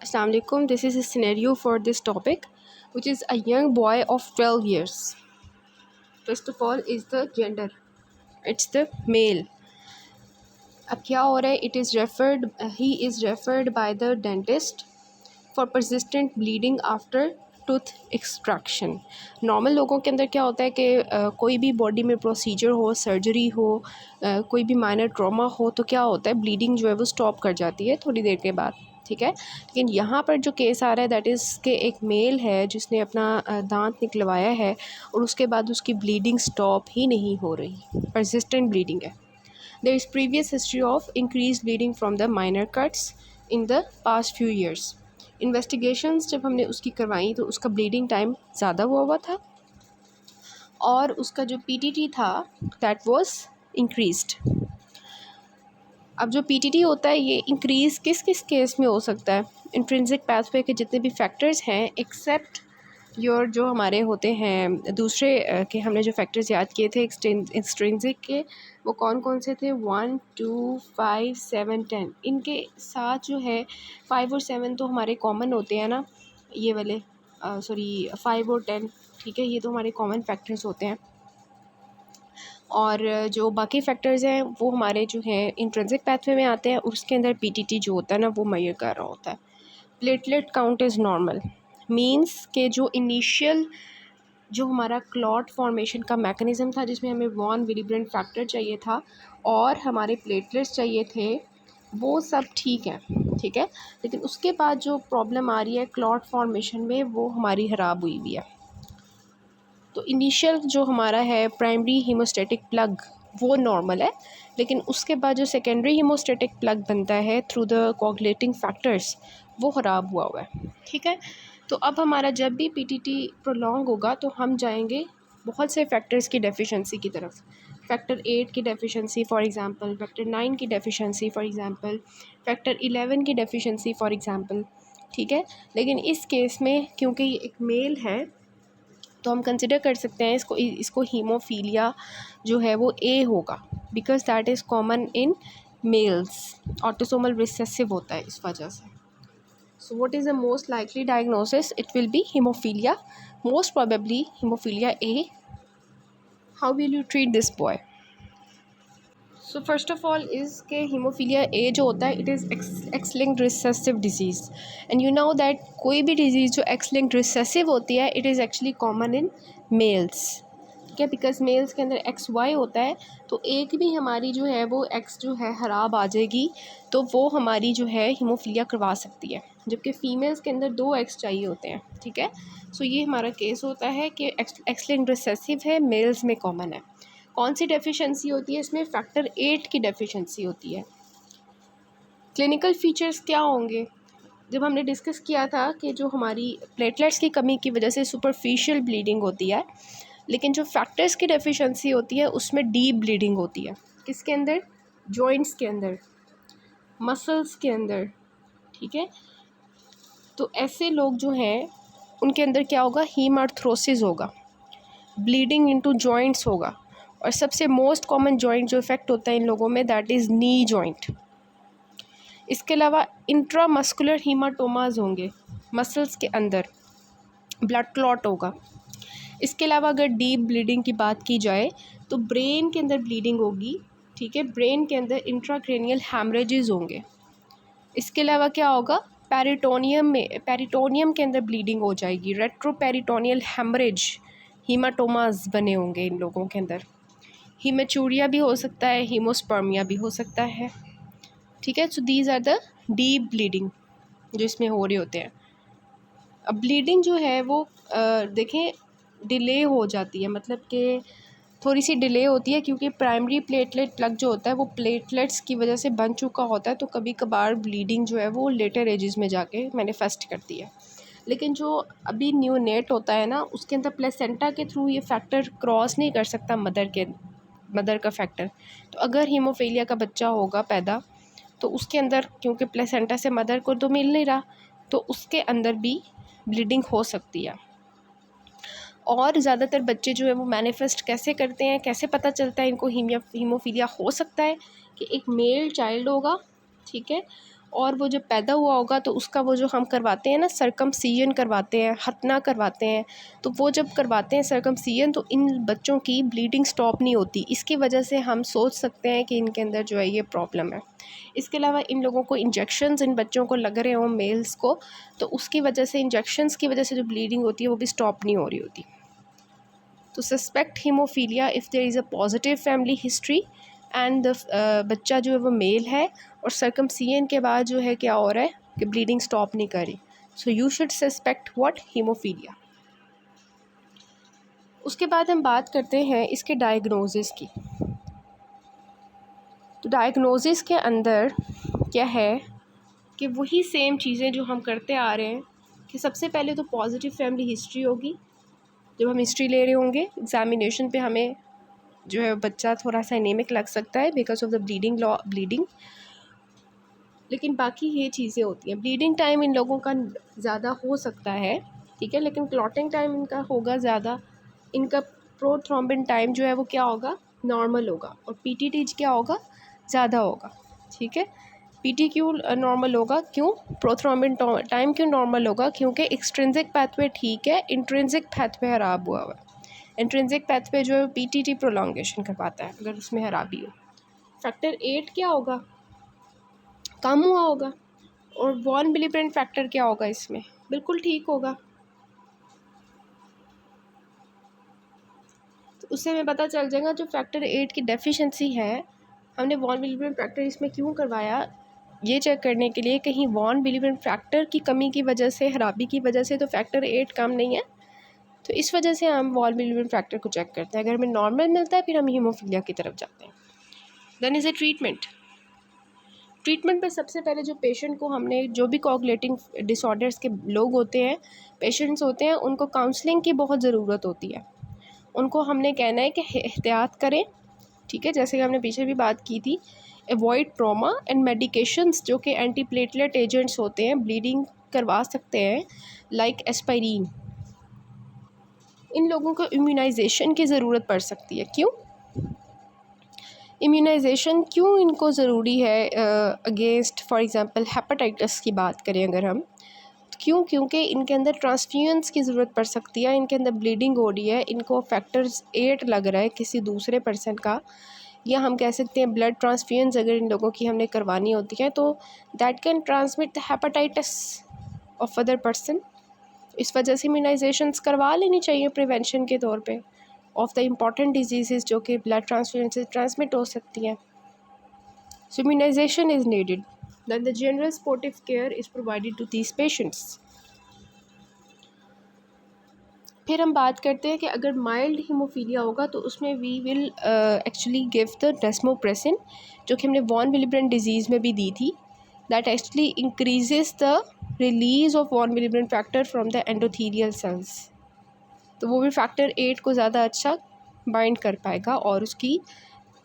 Assalamu alaikum. This is a scenario for this topic, which is a young boy of 12 years. First of all is the gender. It's the male. अब क्या हो रहा है? He is referred by the dentist for persistent bleeding after tooth extraction. Normal लोगों के अंदर क्या होता है कि कोई भी बॉडी में प्रोसीजर हो, सर्जरी हो, कोई भी माइनर ट्रॉमा हो तो क्या होता है, ब्लीडिंग जो है वो स्टॉप कर जाती है थोड़ी देर के बाद. ठीक है, लेकिन यहाँ पर जो केस आ रहा है दैट इज़ के एक मेल है जिसने अपना दांत निकलवाया है और उसके बाद उसकी ब्लीडिंग स्टॉप ही नहीं हो रही, परसिस्टेंट ब्लीडिंग है. There is previous history of increase bleeding from the minor cuts in the past few years. Investigations जब हमने उसकी करवाई तो उसका ब्लीडिंग टाइम ज़्यादा हुआ था और उसका जो पीटीटी था दैट वाज इंक्रीज्ड. अब जो पीटीटी होता है ये इंक्रीज़ किस किस केस में हो सकता है? इंट्रिंसिक पाथवे के जितने भी फैक्टर्स हैं एक्सेप्ट योर जो हमारे होते हैं दूसरे के हमने जो फैक्टर्स याद किए थे एक्सट्रिंसिक के, वो कौन कौन से थे? 1, 2, 5, 7, 10. इनके साथ जो है 5 और 7 तो हमारे कॉमन होते हैं ना, ये वाले 5 और 10. ठीक है, ये तो हमारे कॉमन फैक्टर्स होते हैं और जो बाकी फैक्टर्स हैं वो हमारे जो हैं इंट्रिंसिक पाथवे में आते हैं. उसके अंदर पीटीटी जो होता है ना वो मेजर कर रहा होता है. Platelet count is normal means के जो इनिशियल जो हमारा क्लॉट फॉर्मेशन का मैकेनिज़्म था जिसमें हमें वॉन विलिब्रेंट फैक्टर चाहिए था और हमारे प्लेटलेट्स चाहिए थे वो सब ठीक है. ठीक है, लेकिन उसके बाद जो प्रॉब्लम आ रही है क्लॉट फॉर्मेशन में वो हमारी ख़राब हुई हुई है. तो इनिशियल जो हमारा है प्राइमरी हीमोस्टेटिक प्लग वो नॉर्मल है, लेकिन उसके बाद जो सेकेंडरी हीमोस्टेटिक प्लग बनता है थ्रू द कोआगुलेटिंग फैक्टर्स वो ख़राब हुआ हुआ है. ठीक है, तो अब हमारा जब भी पीटीटी प्रोलॉन्ग होगा तो हम जाएंगे बहुत से फैक्टर्स की डेफिशिएंसी की तरफ. फैक्टर 8 की डेफिशिएंसी फॉर एग्ज़ाम्पल, फैक्टर 9 की डेफिशिएंसी फॉर एग्ज़ाम्पल, फैक्टर 11 की डेफिशिएंसी फॉर एग्ज़ाम्पल. ठीक है, लेकिन इस केस में क्योंकि ये एक मेल है तो हम कंसिडर कर सकते हैं इसको हीमोफीलिया जो है वो ए होगा because that is common in males. Autosomal recessive होता है इस वजह से. So what is the most likely diagnosis? It will be hemophilia, most probably hemophilia A. How will you treat this boy? So first of all is के hemophilia A जो होता है it is X-linked recessive disease and you know that कोई भी disease जो X-linked recessive होती है it is actually common in males. ठीक है, बिकॉज मेल्स के अंदर XY होता है तो एक भी हमारी जो है वो X जो है ख़राब आ जाएगी तो वो हमारी जो है हीमोफीलिया करवा सकती है, जबकि फ़ीमेल्स के अंदर 2 X चाहिए होते हैं. ठीक है, सो ये हमारा केस होता है कि X-linked recessive है, मेल्स में कॉमन है. कौन सी डेफिशिएंसी होती है इसमें? फैक्टर 8 की डेफिशिएंसी होती है. क्लिनिकल फीचर्स क्या होंगे? जब हमने डिस्कस किया था कि जो हमारी प्लेटलेट्स की कमी की वजह से सुपरफिशियल ब्लीडिंग होती है, लेकिन जो फैक्टर्स की डेफिशिएंसी होती है उसमें डीप ब्लीडिंग होती है. किसके अंदर? जॉइंट्स के अंदर, मसल्स के अंदर. ठीक है, तो ऐसे लोग जो हैं उनके अंदर क्या होगा? हीमार्थ्रोसिस होगा, ब्लीडिंग इनटू जॉइंट्स होगा और सबसे मोस्ट कॉमन जॉइंट जो इफ़ेक्ट होता है इन लोगों में दैट इज़ नी जॉइंट. इसके अलावा इंट्रामस्कुलर हीमाटोमाज होंगे मसल्स के अंदर, ब्लड क्लॉट होगा. इसके अलावा अगर डीप ब्लीडिंग की बात की जाए तो ब्रेन के अंदर ब्लीडिंग होगी. ठीक है, ब्रेन के अंदर इंट्राक्रेनियल हैमरेजेस होंगे. इसके अलावा क्या होगा? पेरिटोनियम के अंदर ब्लीडिंग हो जाएगी, रेट्रोपेरिटोनियल हैमरेज, हीमाटोमास बने होंगे इन लोगों के अंदर. हीमेचूरिया भी हो सकता है, हीमोस्पर्मिया भी हो सकता है. ठीक है, so these are the deep bleeding जो इसमें हो रहे होते हैं. अब ब्लीडिंग जो है वो देखें डिले हो जाती है, मतलब कि थोड़ी सी डिले होती है क्योंकि प्राइमरी प्लेटलेट प्लग जो होता है वो प्लेटलेट्स की वजह से बन चुका होता है, तो कभी कभार ब्लीडिंग जो है वो लेटर एजेस में जाके मैनिफेस्ट करती है. लेकिन जो अभी न्यूनेट होता है ना उसके अंदर प्लेसेंटा के थ्रू ये फैक्टर क्रॉस नहीं कर सकता मदर का फैक्टर. तो अगर हीमोफीलिया का बच्चा होगा पैदा तो उसके अंदर क्योंकि प्लेसेंटा से मदर को तो मिल नहीं रहा तो उसके अंदर भी ब्लीडिंग हो सकती है. और ज़्यादातर बच्चे जो है वो मैनिफेस्ट कैसे करते हैं, कैसे पता चलता है इनको हीमोफीलिया हो सकता है कि एक मेल चाइल्ड होगा. ठीक है, और वो जब पैदा हुआ होगा तो उसका वो जो हम करवाते हैं ना सर्कमसिजन करवाते हैं, खतना करवाते हैं, तो वो जब करवाते हैं सर्कमसिजन तो इन बच्चों की ब्लीडिंग स्टॉप नहीं होती। इसकी वजह से हम सोच सकते हैं कि इनके अंदर जो है ये प्रॉब्लम है। इसके अलावा इन लोगों को इंजेक्शंस इन बच्चों को लग रहे हों मेल्स को, तो उसकी वजह से इंजेक्शंस की वजह से जो ब्लीडिंग होती है वो भी स्टॉप नहीं हो रही होती। तो suspect haemophilia if there is a positive family history and बच्चा जो है वो मेल है और सर्कमसिजन के बाद जो है क्या हो रहा है कि ब्लीडिंग स्टॉप नहीं कर रही, so you should suspect what, haemophilia. उसके बाद हम बात करते हैं इसके डायग्नोसिस की। तो डायग्नोसिस के अंदर क्या है कि वही सेम चीज़ें जो हम करते आ रहे हैं कि सबसे पहले तो पॉजिटिव फैमिली हिस्ट्री होगी। जब हम हिस्ट्री ले रहे होंगे एग्ज़ामिनेशन पे हमें जो है बच्चा थोड़ा सा एनीमिक लग सकता है बिकॉज ऑफ द ब्लीडिंग, लेकिन बाकी ये चीज़ें होती हैं। ब्लीडिंग टाइम इन लोगों का ज़्यादा हो सकता है, ठीक है, लेकिन क्लॉटिंग टाइम इनका होगा ज़्यादा। इनका प्रोथ्रोम्बिन टाइम जो है वो क्या होगा, नॉर्मल होगा, और पीटीटी क्या होगा, ज़्यादा होगा, ठीक है। पीटी क्यों नॉर्मल होगा, क्यों, प्रोथ्रोम्बिन टाइम क्यों नॉर्मल होगा, क्योंकि एक्सट्रिंसिक पैथवे ठीक है, इंट्रिंसिक पैथवे खराब हुआ है। इंट्रिंसिक पैथवे जो है पीटीटी प्रोलॉन्गेशन करवाता है अगर उसमें खराबी हो। फैक्टर 8 क्या होगा, कम हुआ होगा, और वॉन विलिब्रेंट फैक्टर क्या होगा इसमें, बिल्कुल ठीक होगा। तो उससे हमें पता चल जाएगा जो फैक्टर 8 की डेफिशिएंसी है, हमने वॉन विलिब्रेंट फैक्टर इसमें क्यों करवाया, ये चेक करने के लिए कहीं वॉन विलिब्रेंट फैक्टर की कमी की वजह से, खराबी की वजह से तो फैक्टर 8 कम नहीं है, तो इस वजह से हम वॉन विलिब्रेंट फैक्टर को चेक करते हैं। अगर हमें नॉर्मल मिलता है फिर हम हीमोफीलिया की तरफ जाते हैं। देन इज़ ए ट्रीटमेंट पे सबसे पहले जो पेशेंट को हमने, जो भी कोगुलेटिंग डिसऑर्डर्स के लोग होते हैं, पेशेंट्स होते हैं, उनको काउंसलिंग की बहुत ज़रूरत होती है। उनको हमने कहना है कि एहतियात करें, ठीक है, जैसे कि हमने पीछे भी बात की थी, अवॉइड ट्रॉमा एंड मेडिकेशंस जो कि एंटीप्लेटलेट एजेंट्स होते हैं, ब्लीडिंग करवा सकते हैं, लाइक एस्पाइरिन। इन लोगों को इम्यूनाइजेशन की ज़रूरत पड़ सकती है। क्यों इम्यूनाइजेशन क्यों इनको ज़रूरी है अगेंस्ट फॉर एग्ज़ाम्पल हेपेटाइटिस की बात करें अगर हम, तो क्यों, क्योंकि इनके अंदर ट्रांसफ्यूजन्स की ज़रूरत पड़ सकती है, इनके अंदर ब्लीडिंग हो रही है, इनको फैक्टर्स 8 लग रहा है किसी दूसरे पर्सन का, या हम कह सकते हैं ब्लड ट्रांसफ्यूजन्स अगर इन लोगों की हमने करवानी होती है तो that can transmit the hepatitis of other person. इस वजह से इम्यूनाइजेशंस करवा लेनी चाहिए प्रिवेंशन के तौर पे ऑफ द इम्पॉर्टेंट डिजीज़ जो कि ब्लड ट्रांसफ्यूजन से ट्रांसमिट हो सकती हैं। So immunization is needed, then the general supportive care is provided to these patients. फिर हम बात करते हैं कि अगर माइल्ड हीमोफीलिया होगा तो उसमें we will actually give the desmopressin, जो कि हमने वॉन विलिब्रेंट डिजीज़ में भी दी थी, that actually increases the release of von Willebrand factor from the endothelial cells. तो वो भी फैक्टर 8 को ज़्यादा अच्छा बाइंड कर पाएगा और उसकी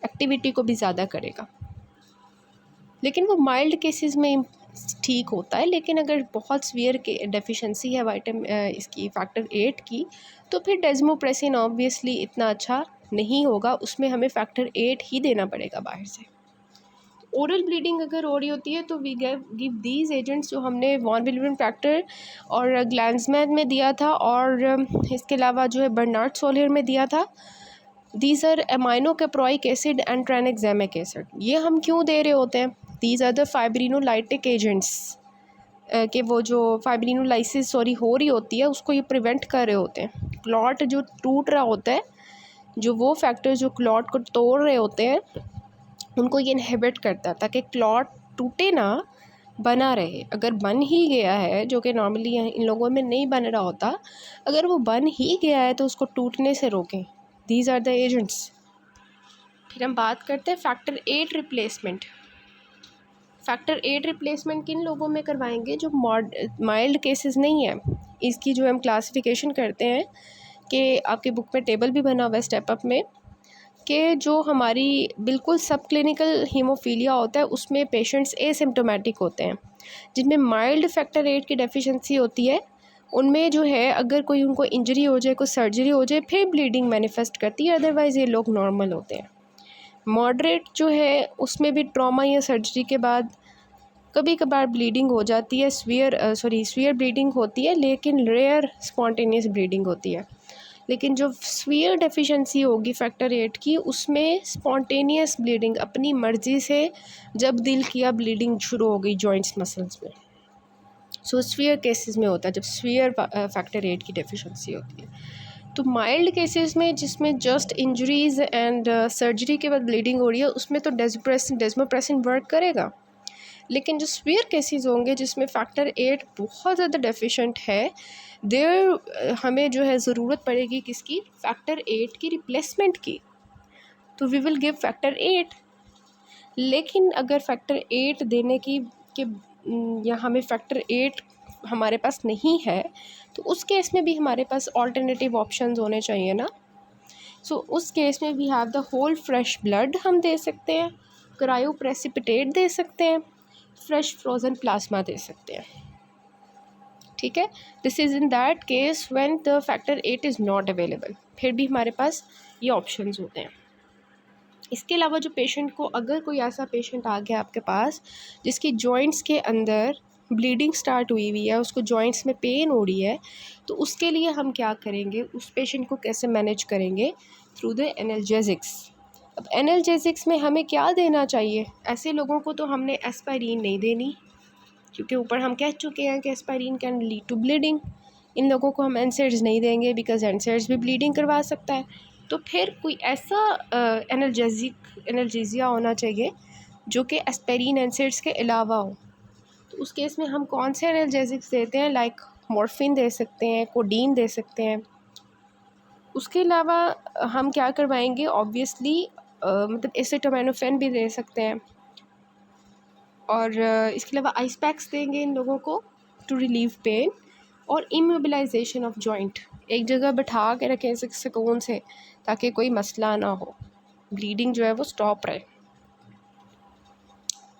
एक्टिविटी को भी ज़्यादा करेगा। लेकिन वो माइल्ड केसेस में ठीक होता है, लेकिन अगर बहुत सीवियर के डेफिशिएंसी है इसकी फैक्टर 8 की, तो फिर डेस्मोप्रेसिन ऑब्वियसली इतना अच्छा नहीं होगा, उसमें हमें फैक्टर 8 ही देना पड़ेगा बाहर से। ओरल ब्लीडिंग अगर हो रही होती है तो वी गिव दीज एजेंट्स जो हमने वॉन विलिब्रेंट फैक्टर और ग्लैंसमैन में दिया था, और इसके अलावा जो है बर्नार्ड सोलियर में दिया था। These are aminocaproic acid and tranexamic acid. ये हम क्यों दे रहे होते हैं, these are the fibrinolytic agents कि वो जो फाइब्रिनोलाइसिस हो रही होती है उसको ये प्रिवेंट कर रहे होते हैं। क्लॉट जो टूट रहा होता है, जो वो फैक्टर जो क्लॉट को तोड़ रहे होते हैं उनको ये इनहिबिट करता है ताकि क्लॉट टूटे ना, बना रहे। अगर बन ही गया है, जो कि नॉर्मली इन लोगों में नहीं बन रहा होता, अगर वो बन ही गया है तो उसको टूटने से रोकें। These are the agents. फिर हम बात करते हैं फैक्टर 8 रिप्लेसमेंट। फैक्टर 8 रिप्लेसमेंट किन लोगों में करवाएंगे, जो माइल्ड केसेस नहीं है। इसकी जो हम क्लासिफिकेशन करते हैं कि आपके बुक में टेबल भी बना हुआ है स्टेप अप में, कि जो हमारी बिल्कुल सब क्लिनिकल हीमोफीलिया होता है उसमें पेशेंट्स एसिम्टोमेटिक होते हैं। जिनमें माइल्ड फैक्टर 8 की डेफिशिएंसी होती है उनमें जो है अगर कोई उनको इंजरी हो जाए, कोई सर्जरी हो जाए, फिर ब्लीडिंग मैनिफेस्ट करती है, अदरवाइज़ ये लोग नॉर्मल होते हैं। मॉडरेट जो है उसमें भी ट्रॉमा या सर्जरी के बाद कभी कभार ब्लीडिंग हो जाती है, स्वीयर ब्लीडिंग होती है, लेकिन रेयर स्पॉन्टेनियस ब्लीडिंग होती है। लेकिन जो स्वीयर डेफिशिएंसी होगी फैक्टर 8 की, उसमें स्पॉन्टेनियस ब्लीडिंग अपनी मर्ज़ी से जब दिल किया ब्लीडिंग शुरू हो गई जॉइंट्स मसल्स में। सो स्वीयर केसेस में होता है जब स्वीयर फैक्टर 8 की डेफिशिएंसी होती है। तो माइल्ड केसेस में जिसमें जस्ट इंजरीज एंड सर्जरी के बाद ब्लीडिंग हो रही है, उसमें तो डेस्मोप्रेसिन वर्क करेगा। लेकिन जो स्वीयर केसेस होंगे जिसमें फैक्टर 8 बहुत ज़्यादा डेफिशिएंट है, देयर हमें जो है ज़रूरत पड़ेगी किसकी, फैक्टर 8 की रिप्लेसमेंट की। तो वी विल गिव फैक्टर 8। लेकिन अगर फैक्टर 8 देने की के या हमें फैक्टर 8 हमारे पास नहीं है, तो उस केस में भी हमारे पास ऑल्टरनेटिव ऑप्शंस होने चाहिए ना। सो उस केस में we have the whole fresh blood हम दे सकते हैं, क्रायो प्रेसिपिटेट दे सकते हैं, फ्रेश फ्रोज़न प्लाज्मा दे सकते हैं। ठीक है, this is in that case when the factor 8 is not available, फिर भी हमारे पास ये ऑप्शंस होते हैं। इसके अलावा जो पेशेंट को, अगर कोई ऐसा पेशेंट आ गया आपके पास जिसकी जॉइंट्स के अंदर ब्लीडिंग स्टार्ट हुई हुई है, उसको जॉइंट्स में पेन हो रही है, तो उसके लिए हम क्या करेंगे, उस पेशेंट को कैसे मैनेज करेंगे, थ्रू द एनाल्जेसिक्स। अब एनाल्जेसिक्स में हमें क्या देना चाहिए, ऐसे लोगों को तो हमने एस्पाइरिन नहीं देनी, क्योंकि ऊपर हम कह चुके हैं कि एस्पाइरिन कैन लीड टू ब्लीडिंग। इन लोगों को हम एनसेड्स नहीं देंगे बिकॉज एनसेड्स भी ब्लीडिंग करवा सकता है। तो फिर कोई ऐसा एनाल्जेसिया होना चाहिए जो कि एस्पाइरिन एनसेड्स के अलावा हो। तो उस केस में हम कौन से एनाल्जेसिक्स देते हैं, लाइक मॉर्फिन दे सकते हैं, कोडीन दे सकते हैं। उसके अलावा हम क्या करवाएंगे, ऑब्वियसली मतलब एसिटामिनोफेन भी दे सकते हैं, और इसके अलावा आइस पैक्स देंगे इन लोगों को टू रिलीव पेन, और इमोबिलाइजेशन ऑफ जॉइंट, एक जगह बैठा के रखें सुकून से, ताकि कोई मसला ना हो, ब्लीडिंग जो है वो स्टॉप रहे।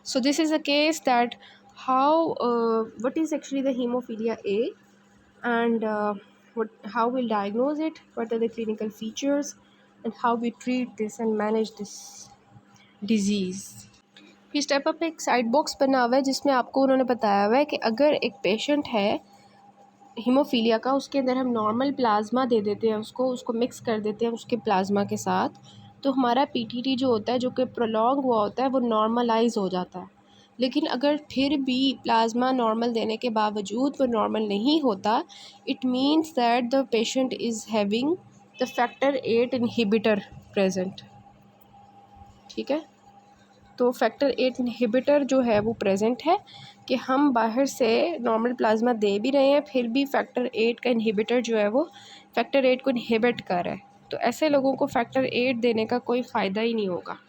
So this is a case that how what is actually the haemophilia A, and how we'll diagnose it, what are the clinical features, and how we treat this and manage this disease. ये step up एक side box बना हुआ है जिसमें आपको उन्होंने बताया हुआ है कि अगर एक पेशेंट है हीमोफीलिया का, उसके अंदर हम नॉर्मल प्लाज्मा दे देते हैं, उसको मिक्स कर देते हैं उसके प्लाज्मा के साथ, तो हमारा पीटीटी जो होता है, जो कि प्रोलॉन्ग हुआ होता है, वो नॉर्मलाइज हो जाता है। लेकिन अगर फिर भी प्लाज्मा नॉर्मल देने के बावजूद वो नॉर्मल नहीं होता, it means that the patient is having the factor 8 inhibitor present. ठीक है, तो फैक्टर 8 इनहिबिटर जो है वो प्रेजेंट है, कि हम बाहर से नॉर्मल प्लाज्मा दे भी रहे हैं, फिर भी फैक्टर 8 का इनहिबिटर जो है वो फैक्टर 8 को इनहिबिट कर रहा है। तो ऐसे लोगों को फैक्टर 8 देने का कोई फ़ायदा ही नहीं होगा।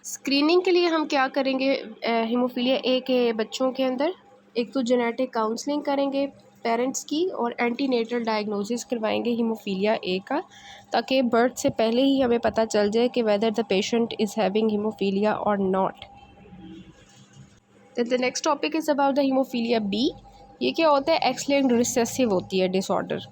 स्क्रीनिंग के लिए हम क्या करेंगे हीमोफीलिया ए के बच्चों के अंदर, एक तो जेनेटिक काउंसलिंग करेंगे पेरेंट्स की, और एंटीनेटल डायग्नोसिस करवाएंगे हीमोफीलिया ए का, ताकि बर्थ से पहले ही हमें पता चल जाए कि whether the patient is having haemophilia और not. The next topic is about the haemophilia B. ये क्या होता है, एक्स लिंक्ड रिसेसिव होती है डिसऑर्डर,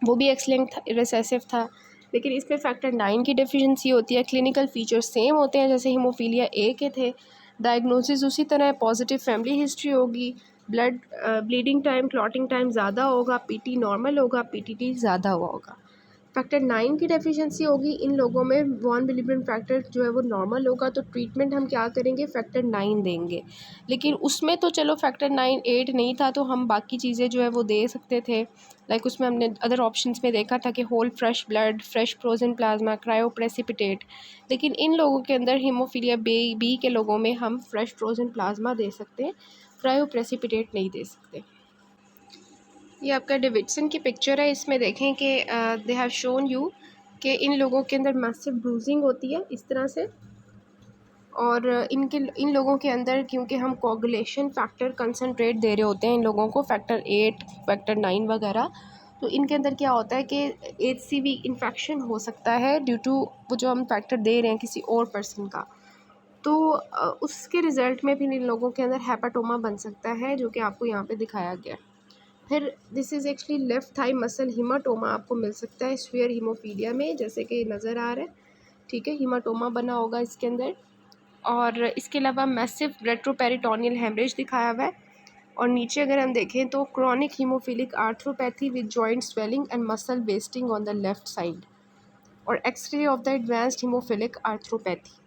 वो भी एक्स लिंक्ड रिसेसिव था, लेकिन इसमें फैक्टर 9 की डेफिशिएंसी होती है। क्लिनिकल फीचर्स सेम होते हैं जैसे हीमोफीलिया ए के थे, डायग्नोसिस उसी तरह, पॉजिटिव फैमिली हिस्ट्री होगी, ब्लीडिंग टाइम, क्लॉटिंग टाइम ज़्यादा होगा, पीटी नॉर्मल होगा, पीटीटी ज़्यादा हुआ होगा। फैक्टर 9 की डेफिशिएंसी होगी इन लोगों में, वॉन विलियम फैक्टर जो है वो नॉर्मल होगा, तो ट्रीटमेंट हम क्या करेंगे, फैक्टर 9 देंगे। लेकिन उसमें तो चलो फैक्टर 9 8 नहीं था, तो हम बाकी चीज़ें जो है वो दे सकते थे, लाइक उसमें हमने अदर ऑप्शंस में देखा था कि whole fresh blood, fresh frozen plasma, cryoprecipitate. लेकिन इन लोगों के अंदर हीमोफीलिया बी के लोगों में हम फ्रेश फ्रोजन प्लाज्मा दे सकते हैं, क्रायो प्रेसिपिटेट नहीं दे सकते। ये आपका डेविडसन की पिक्चर है, इसमें देखें कि दे हैव शोन यू कि इन लोगों के अंदर मैसिव ब्रूजिंग होती है इस तरह से, और इन लोगों के अंदर क्योंकि हम कोगुलेशन फैक्टर कंसनट्रेट दे रहे होते हैं इन लोगों को, फैक्टर 8 फैक्टर 9 वगैरह, तो इनके अंदर क्या होता है कि HCV इन्फेक्शन हो सकता है ड्यू टू वो जो हम फैक्टर दे रहे हैं किसी और पर्सन का, तो उसके रिज़ल्ट में भी इन लोगों के अंदर हेपाटोमा बन सकता है, जो कि आपको यहाँ पे दिखाया गया। फिर this is actually left thigh muscle haematoma आपको मिल सकता है स्फीयर हीमोफीलिया में, जैसे कि नज़र आ रहा है। ठीक है, हीमाटोमा बना होगा इसके अंदर, और इसके अलावा मैसिव रेट्रोपेरिटोनियल हेमरेज दिखाया हुआ है। और नीचे अगर हम देखें तो chronic haemophilic arthropathy with joint swelling and muscle wasting on the left side, और x-ray of the advanced haemophilic arthropathy.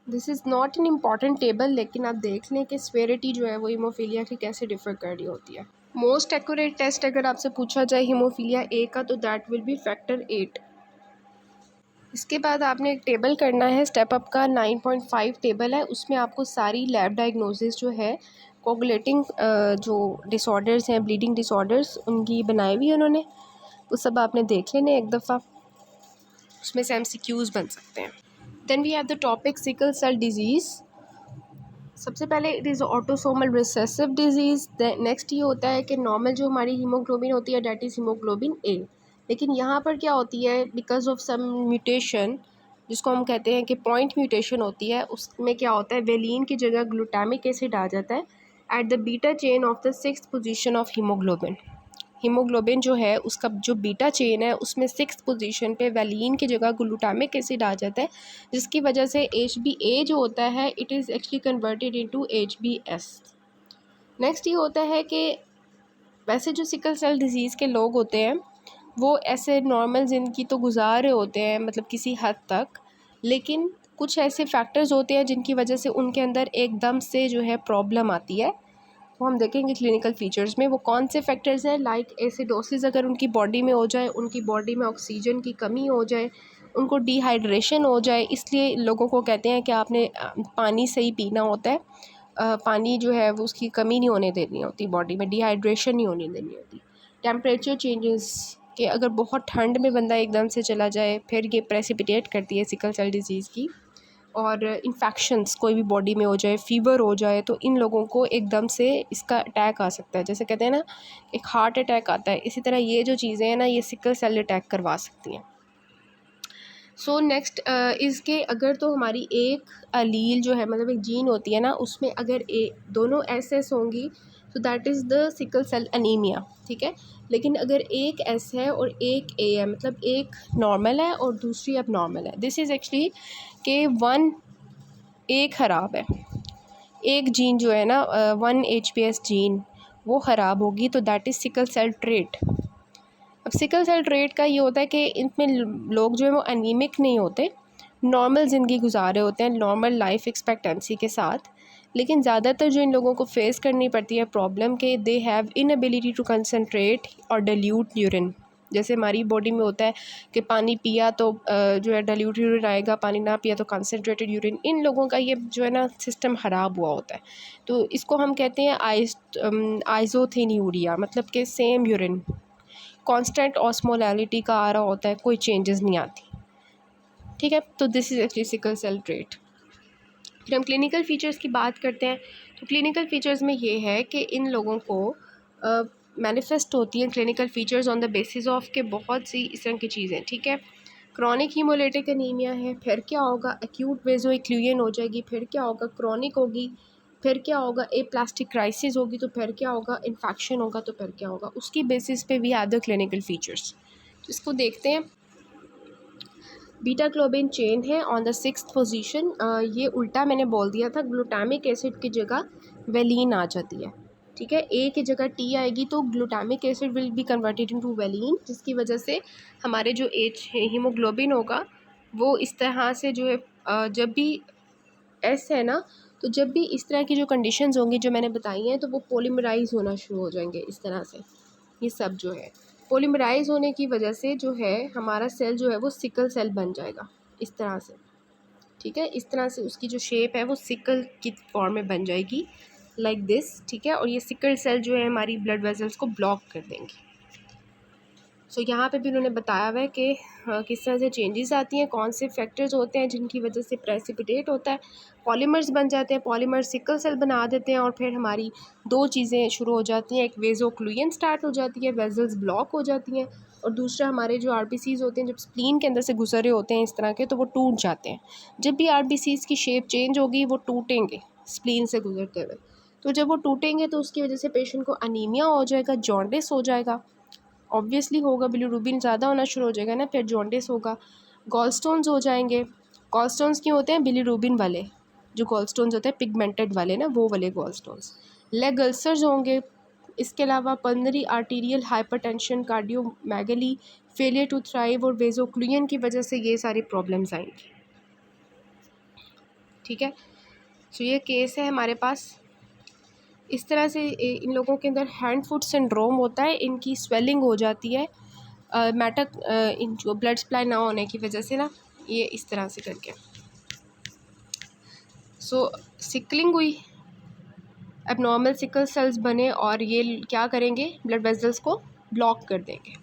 This is not an important table, लेकिन आप देख लें कि स्वेरिटी जो है वो हीमोफीलिया की कैसे डिफर कर रही होती है। मोस्ट एक्यूरेट टेस्ट अगर आपसे पूछा जाए हीमोफीलिया ए का तो दैट विल बी फैक्टर 8। इसके बाद आपने एक टेबल करना है, स्टेप अप का 9.5 टेबल है, उसमें आपको सारी लैब डायग्नोसिस जो है कोगुलेटिंग जो डिसऑर्डर्स हैं, ब्लीडिंग डिसऑर्डर्स, उनकी बनाई हुई है उन्होंने, वो सब आपने देख लेने एक दफ़ा, उसमें से MCQs बन सकते हैं। Then we have the topic sickle cell disease. सबसे पहले it is autosomal recessive disease. Next ये होता है कि नॉर्मल जो हमारी हीमोग्लोबिन होती है डैट इज़ हीमोग्लोबिन ए, लेकिन यहाँ पर क्या होती है, बिकॉज ऑफ सम म्यूटेशन जिसको हम कहते हैं कि पॉइंट म्यूटेशन होती है, उसमें क्या होता है वेलिन की जगह ग्लूटामिक एसिड आ जाता है at the beta chain of the 6th position of haemoglobin. Haemoglobin जो है उसका जो बीटा चेन है उसमें 6th पोजीशन पे वैलीन की जगह ग्लूटामिक एसिड आ जाता है, जिसकी वजह से HbA जो होता है it is actually converted into HbS। Next ये होता है कि वैसे जो सिकल सेल डिज़ीज़ के लोग होते हैं वो ऐसे नॉर्मल ज़िंदगी तो गुजार रहे होते हैं, मतलब किसी हद तक, लेकिन कुछ ऐसे फैक्टर्स होते हैं जिनकी वजह से उनके अंदर एकदम से जो है प्रॉब्लम आती है, वो हम देखेंगे क्लिनिकल फीचर्स में। वो कौन से फैक्टर्स हैं, लाइक एसिडोसिस अगर उनकी बॉडी में हो जाए, उनकी बॉडी में ऑक्सीजन की कमी हो जाए, उनको डिहाइड्रेशन हो जाए, इसलिए लोगों को कहते हैं कि आपने पानी सही पीना होता है, पानी जो है वो उसकी कमी नहीं होने देनी होती, बॉडी में डिहाइड्रेशन नहीं होने देनी होती। टेम्परेचर चेंजेस, कि अगर बहुत ठंड में बंदा एकदम से चला जाए फिर ये प्रेसिपिटेट करती है सिकल सेल डिज़ीज़ की। और इन्फेक्शंस कोई भी बॉडी में हो जाए, फ़ीवर हो जाए, तो इन लोगों को एकदम से इसका अटैक आ सकता है, जैसे कहते हैं ना एक हार्ट अटैक आता है, इसी तरह ये जो चीज़ें हैं ना ये सिकल सेल अटैक करवा सकती हैं। सो नेक्स्ट इसके अगर तो हमारी एक अलील जो है मतलब एक जीन होती है ना, उसमें अगर दोनों एस होंगी तो that is the sickle cell anaemia, ठीक है। लेकिन अगर एक एस है और एक ए है, मतलब एक नॉर्मल है और दूसरी अब नॉर्मल है, दिस इज़ एक्चुअली के वन एक ख़राब है, एक जीन जो है ना 1 HbS जीन वो ख़राब होगी तो that is sickle cell trait. अब सिकल सेल ट्रेट का ये होता है कि इनमें लोग जो है वो अनीमिक नहीं होते, नॉर्मल ज़िंदगी गुजार रहे होते हैं नॉर्मल लाइफ एक्सपेक्टेंसी के साथ, लेकिन ज़्यादातर जो इन लोगों को फेस करनी पड़ती है प्रॉब्लम के they have inability to concentrate और डाइल्यूट यूरिन। जैसे हमारी बॉडी में होता है कि पानी पिया तो जो है डाइल्यूट यूरिन आएगा, पानी ना पिया तो कंसंट्रेटेड यूरिन, इन लोगों का ये जो है ना सिस्टम ख़राब हुआ होता है, तो इसको हम कहते हैं आइजोथेन्यूरिया, मतलब कि सेम यूरिन कांस्टेंट ऑस्मोलैरिटी का आ रहा होता है, कोई चेंजेस नहीं आती, ठीक है। तो this is actually sickle cell trait. फिर हम क्लिनिकल फ़ीचर्स की बात करते हैं, तो क्लिनिकल फ़ीचर्स में ये है कि इन लोगों को मैनिफेस्ट होती हैं clinical features on the basis of के बहुत सी इस तरह की चीज़ें, ठीक है। क्रॉनिक हीमोलिटिक एनीमिया है, फिर क्या होगा एक्यूट वेजो इक्लूजन हो जाएगी, फिर क्या होगा क्रॉनिक होगी, फिर क्या होगा एप्लास्टिक क्राइसिस होगी, तो फिर क्या होगा इन्फेक्शन होगा, तो फिर क्या होगा, उसकी बेसिस पे we have the clinical features. तो इसको देखते हैं। बीटा ग्लोबिन चेन है ऑन द 6th पोजीशन, ये उल्टा मैंने बोल दिया था, ग्लूटामिक एसिड की जगह वेलिन आ जाती है, ठीक है। ए की जगह टी आएगी तो glutamic acid will be converted into valine, जिसकी वजह से हमारे जो हीमोग्लोबिन होगा वो इस तरह से जो है जब भी एस है ना, तो जब भी इस तरह की जो कंडीशंस होंगी जो मैंने बताई हैं तो वो पॉलीमराइज़ होना शुरू हो जाएंगे इस तरह से, ये सब जो है पॉलीमराइज़ होने की वजह से जो है हमारा सेल जो है वो सिकल सेल बन जाएगा इस तरह से, ठीक है। इस तरह से उसकी जो शेप है वो सिकल की फॉर्म में बन जाएगी लाइक दिस, ठीक है। और ये सिकल सेल जो है हमारी ब्लड वेसल्स को ब्लॉक कर देंगे। सो यहाँ पे भी उन्होंने बताया हुआ है कि किस तरह से चेंजेस आती हैं, कौन से फैक्टर्स होते हैं जिनकी वजह से प्रेसिपिटेट होता है, पॉलीमर्स बन जाते हैं, पॉलीमर्स सिकल सेल बना देते हैं, और फिर हमारी दो चीज़ें शुरू हो जाती हैं, एक वेजोक्लूजन स्टार्ट हो जाती है, वेजल्स ब्लॉक हो जाती हैं, और दूसरा हमारे जो RBCs होते हैं जब स्प्लीन के अंदर से गुजर रहे होते हैं इस तरह के तो वो टूट जाते हैं। जब भी RBCs की शेप चेंज होगी वो टूटेंगे स्प्लीन से गुजरते हुए, तो जब वो टूटेंगे तो उसकी वजह से पेशेंट को अनीमिया हो जाएगा, जॉन्डिस हो जाएगा, ऑब्वियसली होगा, बिलीरुबिन ज़्यादा होना शुरू हो जाएगा ना, फिर जॉन्डिस होगा, गॉल स्टोन्स हो जाएंगे। गॉल स्टोन्स क्यों होते हैं? बिलीरुबिन वाले जो गॉल स्टोन्स होते हैं, पिगमेंटेड वाले ना, वो वाले गॉल स्टोन्स। लेग अल्सर्स होंगे। इसके अलावा pulmonary arterial hypertension, cardiomegaly, failure to thrive और वेजोक्लूजन की वजह से ये सारी प्रॉब्लम्स आएंगी। ठीक है, तो ये केस है हमारे पास। इस तरह से इन लोगों के अंदर हैंड फुट सिंड्रोम होता है, इनकी स्वेलिंग हो जाती है इन जो ब्लड सप्लाई ना होने की वजह से ना, ये इस तरह से करके। सो सिकलिंग हुई, एबनॉर्मल सिकल सेल्स बने और ये क्या करेंगे? ब्लड वेजल्स को ब्लॉक कर देंगे।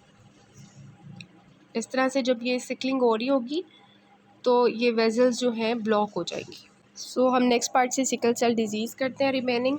इस तरह से जब ये सिकलिंग हो रही होगी तो ये वेजल्स जो हैं ब्लॉक हो जाएंगी। सो हम नेक्स्ट पार्ट से सिकल सेल डिजीज़ करते हैं रिमेनिंग।